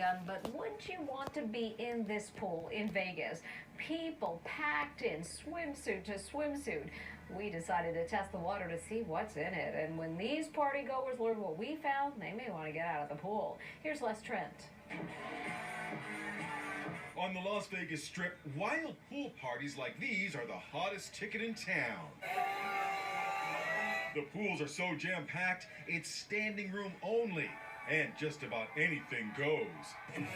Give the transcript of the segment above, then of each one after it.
begun, but wouldn't you want to be in this pool in Vegas? People packed in swimsuit to swimsuit. We decided to test the water to see what's in it, and when these party goers learn what we found, they may want to get out of the pool. Here's Les Trent. On the Las Vegas Strip, wild pool parties like these are the hottest ticket in town. The pools are so jam-packed, it's standing room only, and just about anything goes.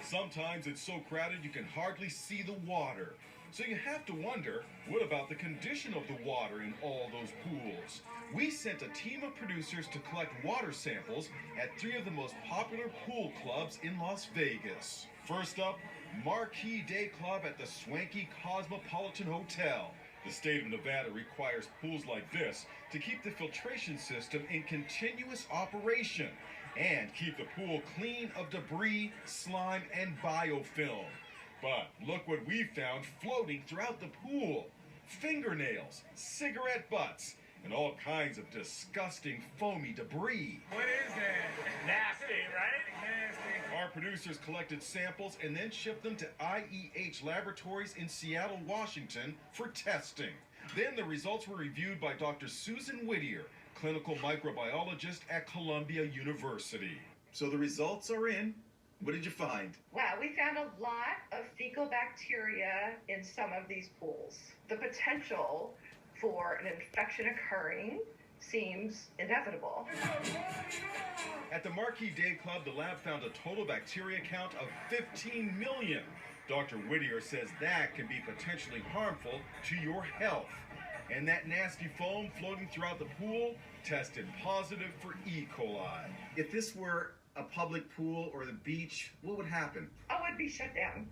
Sometimes it's so crowded you can hardly see the water. So you have to wonder, what about the condition of the water in all those pools? We sent a team of producers to collect water samples at 3 of the most popular pool clubs in Las Vegas. First up, Marquee Day Club at the swanky Cosmopolitan Hotel. The state of Nevada requires pools like this to keep the filtration system in continuous operation and keep the pool clean of debris, slime, and biofilm. But look what we found floating throughout the pool. Fingernails, cigarette butts, and all kinds of disgusting foamy debris. What is that? Nasty, right? Nasty. Our producers collected samples and then shipped them to IEH Laboratories in Seattle, Washington for testing. Then the results were reviewed by Dr. Susan Whittier, clinical microbiologist at Columbia University. So the results are in. What did you find? Wow, we found a lot of fecal bacteria in some of these pools. The potential for an infection occurring seems inevitable. At the Marquee Day Club, the lab found a total bacteria count of 15 million. Dr. Whittier says that can be potentially harmful to your health. And that nasty foam floating throughout the pool tested positive for E. coli. If this were a public pool or the beach, what would happen? Oh, it'd be shut down.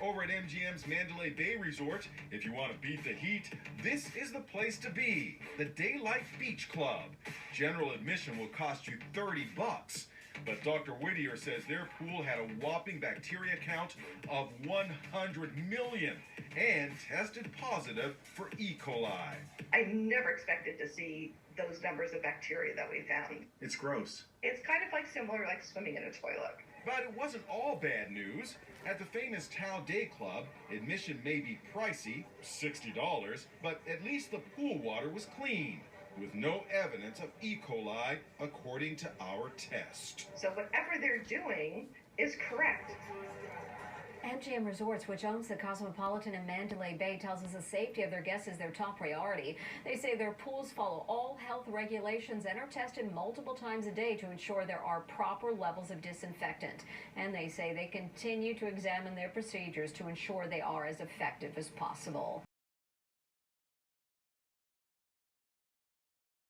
Over at MGM's Mandalay Bay Resort, if you want to beat the heat, this is the place to be, the Daylight Beach Club. General admission will cost you $30, but Dr. Whittier says their pool had a whopping bacteria count of 100 million and tested positive for E. coli. I never expected to see those numbers of bacteria that we found. It's gross. It's kind of like similar like swimming in a toilet. But it wasn't all bad news. At the famous Tao Day Club, admission may be pricey, $60, but at least the pool water was clean, with no evidence of E. coli, according to our test. So whatever they're doing is correct. MGM Resorts, which owns the Cosmopolitan in Mandalay Bay, tells us the safety of their guests is their top priority. They say their pools follow all health regulations and are tested multiple times a day to ensure there are proper levels of disinfectant. And they say they continue to examine their procedures to ensure they are as effective as possible.